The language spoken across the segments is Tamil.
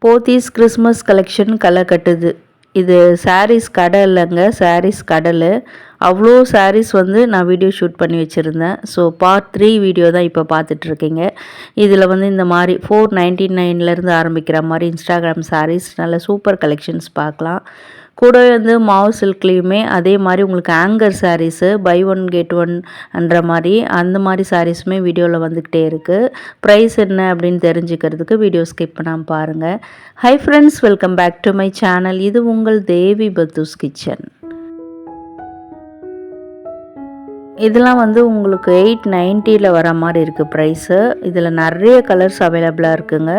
போத்தீஸ் கிறிஸ்மஸ் கலெக்ஷன் களை கட்டுது. இது சாரீஸ் கடை இல்லைங்க, சாரீஸ் கடல். அவ்வளோ சாரீஸ் வந்து நான் வீடியோ ஷூட் பண்ணி வச்சுருந்தேன். ஸோ பார்ட் 3 வீடியோ தான் இப்போ பார்த்துட்ருக்கீங்க. இதில் வந்து இந்த மாதிரி 499லேருந்து ஆரம்பிக்கிற மாதிரி இன்ஸ்டாகிராம் சாரீஸ் நல்ல சூப்பர் கலெக்ஷன்ஸ் பார்க்கலாம். கூடவே வந்து மாவு சில்க்லேயுமே அதே மாதிரி உங்களுக்கு anchor saris buy one get ஒன்ன்ற மாதிரி அந்த மாதிரி சாரீஸுமே வீடியோவில் வந்துக்கிட்டே இருக்குது. ப்ரைஸ் என்ன அப்படின்னு தெரிஞ்சுக்கிறதுக்கு வீடியோ ஸ்கிப் பண்ணாமல் பாருங்கள். Hi friends, welcome back to my channel. இது உங்கள் தேவி பத்தூஸ் கிச்சன். இதெல்லாம் வந்து உங்களுக்கு 890 வர மாதிரி இருக்குது ப்ரைஸு. இதில் நிறைய கலர்ஸ் அவைலபிளாக இருக்குங்க.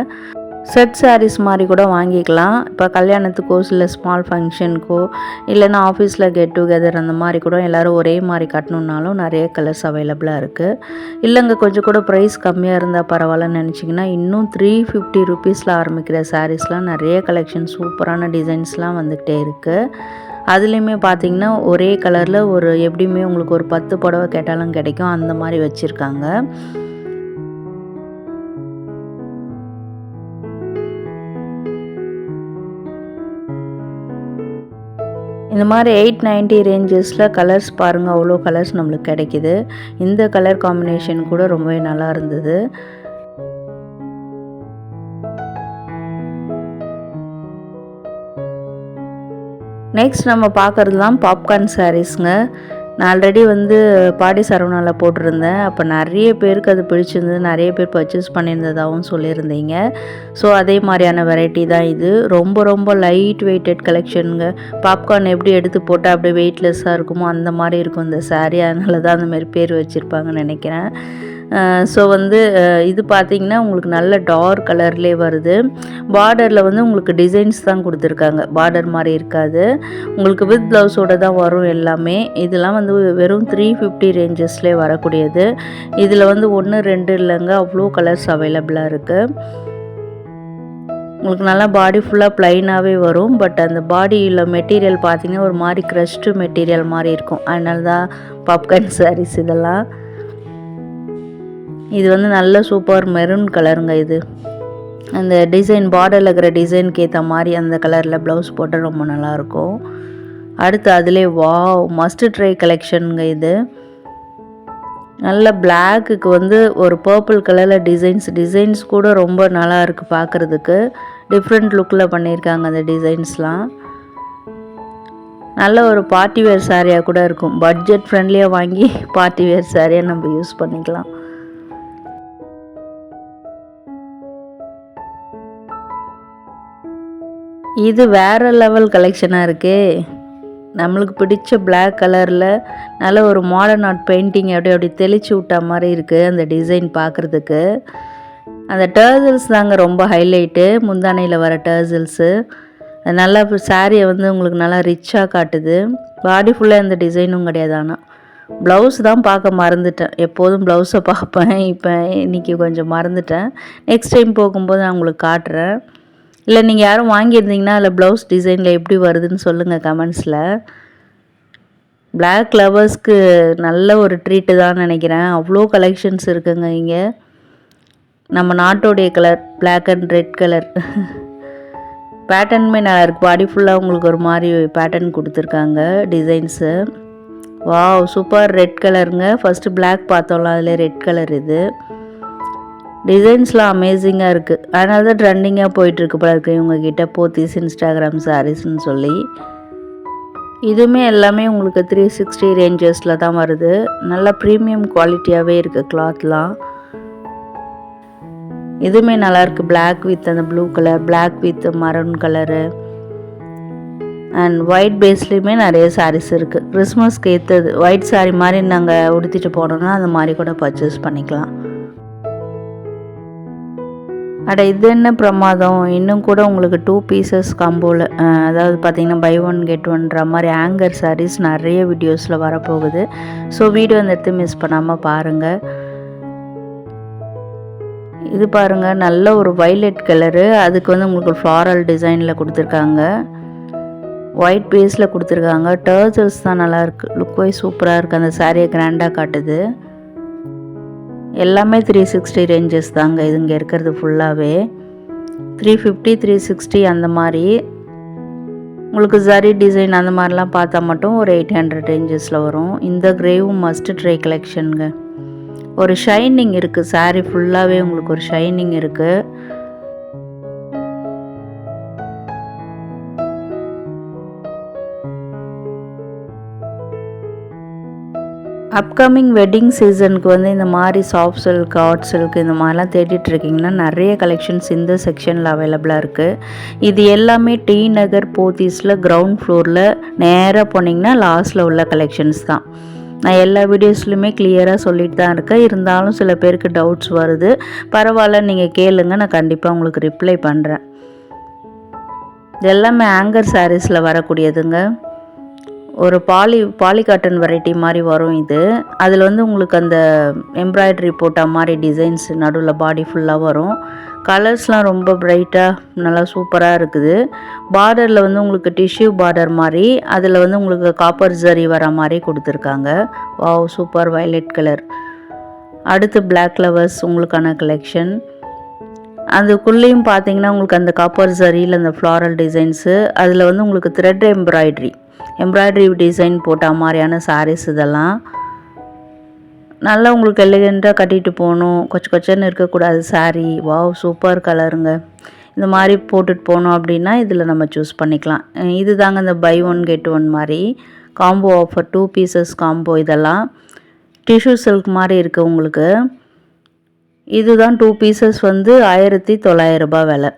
செட் சாரீஸ் மாதிரி கூட வாங்கிக்கலாம். இப்போ கல்யாணத்துக்கோ இல்லை ஸ்மால் ஃபங்க்ஷனுக்கோ இல்லைன்னா ஆஃபீஸில் கெட் டுகெதர் அந்த மாதிரி கூட எல்லோரும் ஒரே மாதிரி கட்டணுன்னாலும் நிறைய கலர்ஸ் அவைலபிளாக இருக்குது. இல்லைங்க கொஞ்சம் கூட ப்ரைஸ் கம்மியாக இருந்தால் பரவாயில்லன்னு நினச்சிங்கன்னா இன்னும் 350 ருபீஸில் ஆரம்பிக்கிற சாரீஸ்லாம் நிறைய கலெக்ஷன் சூப்பரான டிசைன்ஸ்லாம் வந்துக்கிட்டே இருக்குது. அதுலேயுமே பார்த்திங்கன்னா ஒரே கலரில் ஒரு எப்படியுமே உங்களுக்கு ஒரு 10 புடவை கேட்டாலும் கிடைக்கும், அந்த மாதிரி வச்சுருக்காங்க. இந்த மாதிரி 890 ரேஞ்சஸில் கலர்ஸ் பாருங்கள், அவ்வளோ கலர்ஸ் நம்மளுக்கு கிடைக்கிது. இந்த கலர் காம்பினேஷன் கூட ரொம்பவே நல்லா இருந்தது. நெக்ஸ்ட் நம்ம பார்க்குறது தான் பாப்கார்ன் சாரீஸ்ங்க. நான் ஆல்ரெடி வந்து பாடி சரவணாவில் போட்டிருந்தேன். அப்போ நிறைய பேருக்கு அது பிடிச்சிருந்தது, நிறைய பேர் பர்ச்சேஸ் பண்ணியிருந்ததாகவும் சொல்லியிருந்தீங்க. ஸோ அதே மாதிரியான வெரைட்டி தான் இது. ரொம்ப ரொம்ப லைட் வெயிட்டட் கலெக்ஷனுங்க. பாப்கார்ன் எப்படி எடுத்து போட்டால் அப்படியே வெயிட்லெஸ்ஸாக இருக்குமோ அந்த மாதிரி இருக்கும் இந்த சாரீ. அதனால தான் அந்த மாதிரி பேர் வச்சுருப்பாங்கன்னு நினைக்கிறேன். ஸோ வந்து இது பார்த்திங்கன்னா உங்களுக்கு நல்ல டார்க் கலர்லேயே வருது. பார்டரில் வந்து உங்களுக்கு டிசைன்ஸ் தான் கொடுத்துருக்காங்க, பார்டர் மாதிரி இருக்காது. உங்களுக்கு வித் ப்ளவுஸோடு தான் வரும் எல்லாமே. இதெல்லாம் வந்து வெறும் 350 ரேஞ்சஸ்லேயே வரக்கூடியது. இதில் வந்து 1 2 இல்லைங்க, அவ்வளோ கலர்ஸ் அவைலபிளாக இருக்குது. உங்களுக்கு நல்லா பாடி ஃபுல்லாக ப்ளைனாகவே வரும். பட் அந்த பாடியில் மெட்டீரியல் பார்த்திங்கன்னா ஒரு மாதிரி க்ரஷ்டு மெட்டீரியல் மாதிரி இருக்கும். அதனால தான் பாப்கார்ன் சாரீஸ் இதெல்லாம். இது வந்து நல்ல சூப்பர் மெரூன் கலருங்க. இது அந்த டிசைன் பார்டரில் இருக்கிற டிசைனுக்கு ஏற்ற மாதிரி அந்த கலரில் ப்ளவுஸ் போட்டால் ரொம்ப நல்லாயிருக்கும். அடுத்து அதிலே வாவ் மஸ்ட் ட்ரை கலெக்ஷனுங்க. இது நல்ல பிளாக்குக்கு வந்து ஒரு பர்பிள் கலரில் டிசைன்ஸ் கூட ரொம்ப நல்லா இருக்குது பார்க்குறதுக்கு. டிஃப்ரெண்ட் லுக்கில் பண்ணியிருக்காங்க அந்த டிசைன்ஸ்லாம். நல்ல ஒரு பார்ட்டி வேர் சாரியாக கூட இருக்கும். பட்ஜெட் ஃப்ரெண்ட்லியாக வாங்கி பார்ட்டி வேர் சாரியாக நம்ம யூஸ் பண்ணிக்கலாம். இது வேறு லெவல் கலெக்ஷனாக இருக்கே. நம்மளுக்கு பிடிச்ச பிளாக் கலரில் நல்ல ஒரு மாடர்ன் ஆர்ட் பெயிண்டிங் அப்படி தெளிச்சு விட்டா மாதிரி இருக்குது அந்த டிசைன் பார்க்குறதுக்கு. அந்த டர்சல்ஸ் தாங்க ரொம்ப ஹைலைட்டு, முந்தானையில் வர டர்சல்ஸு. நல்லா சாரியை வந்து உங்களுக்கு நல்லா ரிச்சாக காட்டுது. பாடி ஃபுல்லாக எந்த டிசைனும் கிடையாது. ஆனால் ப்ளவுஸ் தான் பார்க்க மறந்துட்டேன். எப்போதும் ப்ளவுஸை பார்ப்பேன், இப்போ இன்றைக்கி கொஞ்சம் மறந்துட்டேன். நெக்ஸ்ட் டைம் போகும்போது நான் உங்களுக்கு காட்டுறேன். இல்லை நீங்கள் யாரும் வாங்கியிருந்தீங்கன்னா அதில் ப்ளவுஸ் டிசைனில் எப்படி வருதுன்னு சொல்லுங்கள் கமெண்ட்ஸில். பிளாக் லவர்ஸ்க்கு நல்ல ஒரு ட்ரீட்டு தான் நினைக்கிறேன். அவ்வளோ கலெக்ஷன்ஸ் இருக்குங்க இங்கே. நம்ம நாட்டோடைய colour black and red colour பேட்டர்னுமே நல்லா இருக்குது. பாடி ஃபுல்லாக உங்களுக்கு ஒரு மாதிரி பேட்டர்ன் கொடுத்துருக்காங்க டிசைன்ஸு. வாவ் சூப்பர் ரெட் கலருங்க. ஃபஸ்ட்டு பிளாக் பார்த்தோம்ல, அதில் ரெட் கலர். இது டிசைன்ஸ்லாம் அமேசிங்காக இருக்குது. அதனால தான் ட்ரெண்டிங்காக போயிட்டுருக்கு போல இருக்குது இவங்கக்கிட்ட போத்தீஸ் இன்ஸ்டாகிராம் சாரீஸ்ன்னு சொல்லி. இதுவுமே எல்லாமே உங்களுக்கு 360 ரேஞ்சஸில் தான் வருது. நல்லா ப்ரீமியம் குவாலிட்டியாகவே இருக்குது கிளாத்லாம். இதுவுமே நல்லாயிருக்கு. பிளாக் வித் அந்த blue colour, black with maroon colour and white பேஸ்லேயுமே நிறைய சாரீஸ் இருக்குது. கிறிஸ்மஸ்க்கு ஏற்றது ஒயிட் சாரீ மாதிரி நாங்கள் உடுத்திட்டு போனோம்னா அந்த மாதிரி கூட பர்ச்சேஸ் பண்ணிக்கலாம். இது என்ன பிரமாதம், இன்னும் கூட உங்களுக்கு 2 பீசஸ் காம்போவில், அதாவது பார்த்திங்கன்னா பை ஒன் கெட் ஒன்ற மாதிரி ஆங்கர் சாரீஸ் நிறைய வீடியோஸில் வரப்போகுது. ஸோ வீடியோ அந்த இடத்து மிஸ் பண்ணாமல் பாருங்கள். இது பாருங்கள், நல்ல ஒரு வைலட் கலரு. அதுக்கு வந்து உங்களுக்கு ஃப்ளாரல் டிசைனில் கொடுத்துருக்காங்க. ஒயிட் பேஸில் கொடுத்துருக்காங்க. டர்சல்ஸ் தான் நல்லாயிருக்கு. லுக் வைஸ் சூப்பராக இருக்குது. அந்த சாரியை கிராண்டாக காட்டுது. எல்லாமே 360 ரேஞ்சஸ் தாங்க இது இங்கே இருக்கிறது ஃபுல்லாகவே. 350 360 அந்த மாதிரி. உங்களுக்கு ஜரி டிசைன் அந்த மாதிரிலாம் பார்த்தா மட்டும் ஒரு 800 ரேஞ்சஸில் வரும். இந்த கிரேவும் மஸ்ட் ட்ரை கலெக்ஷனுங்க. ஒரு ஷைனிங் இருக்குது, சாரீ ஃபுல்லாகவே உங்களுக்கு ஒரு ஷைனிங் இருக்குது. அப்கமிங் வெட்டிங் சீசனுக்கு வந்து இந்த மாதிரி சாஃப்ட் சில்க், ஹாட் சில்க் இந்த மாதிரிலாம் தேடிட்டுருக்கீங்கன்னா நிறைய கலெக்ஷன்ஸ் இந்த செக்ஷனில் அவைலபிளாக இருக்குது. இது எல்லாமே டி நகர் போத்தீஸில் கிரவுண்ட் ஃப்ளோரில் நேராக போனீங்கன்னா லாஸ்ட்டில் உள்ள கலெக்ஷன்ஸ் தான். நான் எல்லா வீடியோஸ்லையுமே கிளியராக சொல்லிட்டு தான் இருக்கேன். இருந்தாலும் சில பேருக்கு டவுட்ஸ் வருது. பரவாயில்ல, நீங்கள் கேளுங்க, நான் கண்டிப்பாக உங்களுக்கு ரிப்ளை பண்ணுறேன். இது எல்லாமே ஆங்கர் சாரீஸில் வரக்கூடியதுங்க. ஒரு பாலி காட்டன் வெரைட்டி மாதிரி வரும் இது. அதில் வந்து உங்களுக்கு அந்த எம்ப்ராய்டரி போட்ட மாதிரி டிசைன்ஸ் நடுவில் பாடி ஃபுல்லாக வரும். கலர்ஸ்லாம் ரொம்ப பிரைட்டாக நல்லா சூப்பராக இருக்குது. பார்டரில் வந்து உங்களுக்கு டிஷ்யூ பார்டர் மாதிரி, அதில் வந்து உங்களுக்கு காப்பர் ஜரி வர மாதிரி கொடுத்துருக்காங்க. Wow, super violet colour. அடுத்து பிளாக் லவர்ஸ் உங்களுக்கான கலெக்ஷன். அதுக்குள்ளேயும் பார்த்தீங்கன்னா உங்களுக்கு அந்த காப்பர் ஜரியில் அந்த ஃப்ளாரல் டிசைன்ஸு, அதில் வந்து உங்களுக்கு த்ரெட் எம்ப்ராய்டரி டிசைன் போட்ட மாதிரியான சாரீஸ். இதெல்லாம் நல்லா உங்களுக்கு எலிகெண்ட்டாக கட்டிட்டு போகணும், கொச்சன்னு இருக்கக்கூடாது சாரீ. வாவ், சூப்பர் கலருங்க. இந்த மாதிரி போட்டுட்டு போனோம் அப்படின்னா இதில் நம்ம சூஸ் பண்ணிக்கலாம். இது தாங்க இந்த பை ஒன் கெட் ஒன் மாதிரி காம்போ ஆஃபர், 2 பீசஸ் காம்போ. இதெல்லாம் டிஷ்யூ சில்க் மாதிரி இருக்குது உங்களுக்கு. இதுதான் 2 பீசஸ் வந்து 1900 ரூபாய் விலை.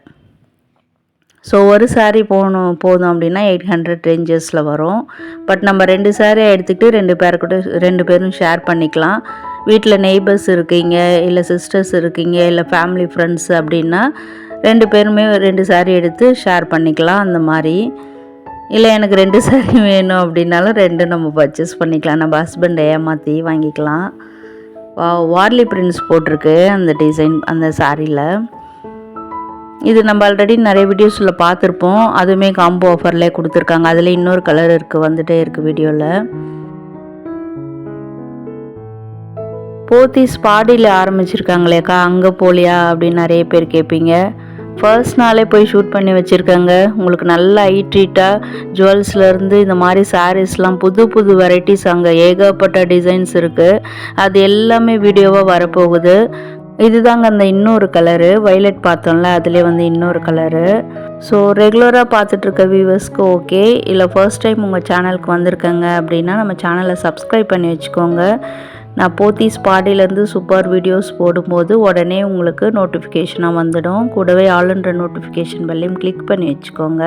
ஸோ ஒரு சாரீ போதும் அப்படின்னா 800 ரேஞ்சஸில் வரும். பட் நம்ம 2 சாரீ எடுத்துக்கிட்டு 2 பேரும் ஷேர் பண்ணிக்கலாம். வீட்டில் நெய்பர்ஸ் இருக்கீங்க, இல்லை சிஸ்டர்ஸ் இருக்கீங்க, இல்லை ஃபேமிலி ஃப்ரெண்ட்ஸ் அப்படின்னா 2 பேருமே 2 சாரீ எடுத்து ஷேர் பண்ணிக்கலாம். அந்த மாதிரி இல்லை எனக்கு 2 சாரீ வேணும் அப்படின்னாலும் 2 நம்ம பர்ச்சேஸ் பண்ணிக்கலாம். நம்ம ஹஸ்பண்டை ஏமாற்றி வாங்கிக்கலாம். வார்லி பிரிண்ட்ஸ் போட்டிருக்கு அந்த டிசைன் அந்த சாரியில். இது நம்ம ஆல்ரெடி நிறைய வீடியோஸில் பார்த்துருப்போம். அதுவுமே காம்போ ஆஃபர்லேயே கொடுத்துருக்காங்க. அதில் இன்னொரு கலர் இருக்குது, வந்துகிட்டே இருக்குது வீடியோவில். போத்தீஸ் பாடியில் ஆரம்பிச்சிருக்காங்களேக்கா, அங்கே போலியா அப்படின்னு நிறைய பேர் கேட்பீங்க. ஃபர்ஸ்ட் நாளே போய் ஷூட் பண்ணி வச்சுருக்காங்க. உங்களுக்கு நல்ல ஐ ட்ரீட்டாக ஜுவல்ஸ்லேருந்து இந்த மாதிரி சாரீஸ்லாம் புது வெரைட்டிஸ் அங்கே ஏகப்பட்ட டிசைன்ஸ் இருக்குது. அது எல்லாமே வீடியோவாக வரப்போகுது. இதுதாங்க அந்த இன்னொரு கலரு, வயலட் பார்த்தோம்ல, அதிலே வந்து இன்னொரு கலரு. ஸோ ரெகுலராக பார்த்துட்ருக்க வியூவர்ஸ்க்கு ஓகே, இல்லை ஃபர்ஸ்ட் டைம் உங்கள் சேனலுக்கு வந்திருக்கங்க அப்படின்னா நம்ம சேனலை சப்ஸ்கிரைப் பண்ணி வச்சுக்கோங்க. நான் போத்தீஸ் பாடியிலேருந்து சூப்பர் வீடியோஸ் போடும்போது உடனே உங்களுக்கு நோட்டிஃபிகேஷனாக வந்துடும். கூடவே ஆல்ன்ற நோட்டிஃபிகேஷன் பெல்லையும் கிளிக் பண்ணி வச்சுக்கோங்க.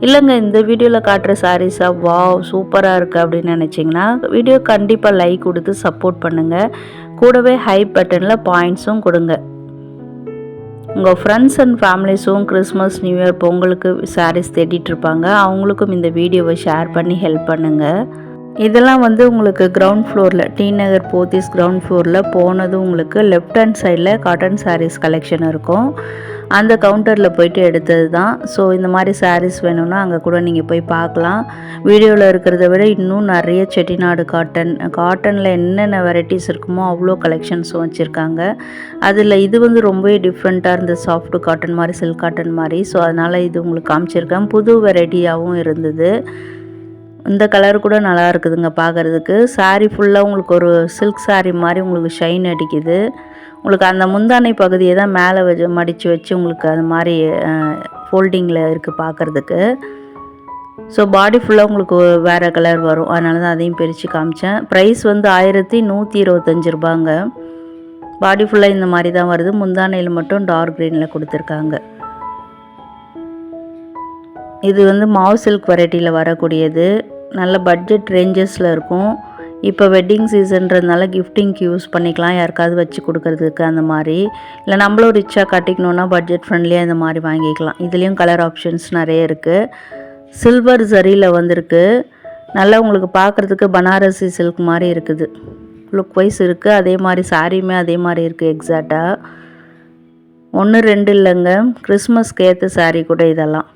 இல்லைங்க, இந்த வீடியோவில் காட்டுற சாரீஸாக வாவ் சூப்பராக இருக்குது அப்படின்னு நினச்சிங்கன்னா வீடியோ கண்டிப்பாக லைக் கொடுத்து சப்போர்ட் பண்ணுங்கள். கூடவே ஹை பட்டனில் பாயிண்ட்ஸும் கொடுங்க. உங்கள் ஃப்ரெண்ட்ஸ் அண்ட் ஃபேமிலிஸும் கிறிஸ்மஸ், நியூ இயர், பொங்கலுக்கு சாரீஸ் தேடிட்டுருப்பாங்க. அவங்களுக்கும் இந்த வீடியோவை ஷேர் பண்ணி ஹெல்ப் பண்ணுங்கள். இதெல்லாம் வந்து உங்களுக்கு கிரவுண்ட் ஃப்ளோரில், டி நகர் போத்தீஸ் கிரவுண்ட் ஃப்ளோரில் போனதும் உங்களுக்கு லெஃப்ட் ஹேண்ட் சைடில் காட்டன் சாரீஸ் கலெக்ஷன் இருக்கும். அந்த கவுண்டரில் போயிட்டு எடுத்தது தான். ஸோ இந்த மாதிரி சாரீஸ் வேணும்னா அங்கே கூட நீங்கள் போய் பார்க்கலாம். வீடியோவில் இருக்கிறத விட இன்னும் நிறைய செட்டிநாடு காட்டனில் என்னென்ன வெரைட்டிஸ் இருக்குமோ அவ்வளோ கலெக்ஷன்ஸும் வச்சுருக்காங்க. அதில் இது வந்து ரொம்பவே டிஃப்ரெண்ட்டாக இருந்தது, சாஃப்ட் காட்டன் மாதிரி, சில்க் காட்டன் மாதிரி. ஸோ அதனால் இது உங்களுக்கு காமிச்சிருக்கேன். புது வெரைட்டியாகவும் இருந்தது. இந்த கலர் கூட நல்லா இருக்குதுங்க பார்க்குறதுக்கு. சாரீ ஃபுல்லாக உங்களுக்கு ஒரு சில்க் சாரீ மாதிரி உங்களுக்கு ஷைன் அடிக்குது. உங்களுக்கு அந்த முந்தானை பகுதியை தான் மேலே மடித்து வச்சு உங்களுக்கு அது மாதிரி ஃபோல்டிங்கில் இருக்குது பார்க்குறதுக்கு. ஸோ பாடி ஃபுல்லாக உங்களுக்கு வேறு கலர் வரும். அதனால தான் அதையும் பிரித்து காமிச்சேன். ப்ரைஸ் வந்து 1125 ரூபாங்க. பாடி ஃபுல்லாக இந்த மாதிரி தான் வருது. முந்தானையில் மட்டும் டார்க் க்ரீனில் கொடுத்துருக்காங்க. இது வந்து மாவு சில்க் வெரைட்டியில் வரக்கூடியது. நல்ல பட்ஜெட் ரேஞ்சஸில் இருக்கும். இப்போ வெட்டிங் சீசன்றதுனால கிஃப்டிங்க்கு யூஸ் பண்ணிக்கலாம், யாருக்காவது வச்சு கொடுக்கறதுக்கு அந்த மாதிரி. இல்லை நம்மளும் ரிச்சாக கட்டிக்கணுன்னா பட்ஜெட் ஃப்ரெண்ட்லியாக இந்த மாதிரி வாங்கிக்கலாம். இதுலேயும் கலர் ஆப்ஷன்ஸ் நிறைய இருக்குது. சில்வர் ஜரியில் வந்திருக்கு. நல்லா உங்களுக்கு பார்க்குறதுக்கு பனாரசி சில்க் மாதிரி இருக்குது. லுக் வைஸ் இருக்குது. அதே மாதிரி சாரியுமே அதே மாதிரி இருக்குது எக்ஸாக்டாக. 1 2 இல்லைங்க, கிறிஸ்மஸ்க்கு ஏற்ற சாரீ கூட இதெல்லாம்.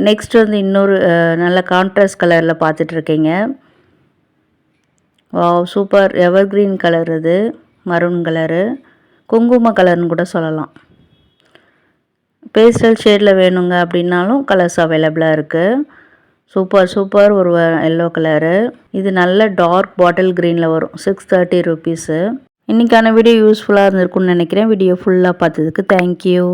நெக்ஸ்ட் வந்து இன்னொரு நல்ல கான்ட்ராஸ்ட் கலரில் பார்த்துட்ருக்கீங்க. வாவ் சூப்பர், எவர் கிரீன் கலர், இது மரூன் கலரு. குங்கும கலர்னு கூட சொல்லலாம். பேஸ்டல் ஷேடில் வேணுங்க அப்படின்னாலும் கலர்ஸ் அவைலபிளாக இருக்குது. சூப்பர் ஒரு எல்லோ கலரு. இது நல்ல டார்க் பாட்டில் க்ரீனில் வரும். 630 ருபீஸு. இன்றைக்கான வீடியோ யூஸ்ஃபுல்லாக இருந்திருக்குன்னு நினைக்கிறேன். வீடியோ ஃபுல்லாக பார்த்ததுக்கு தேங்க்யூ.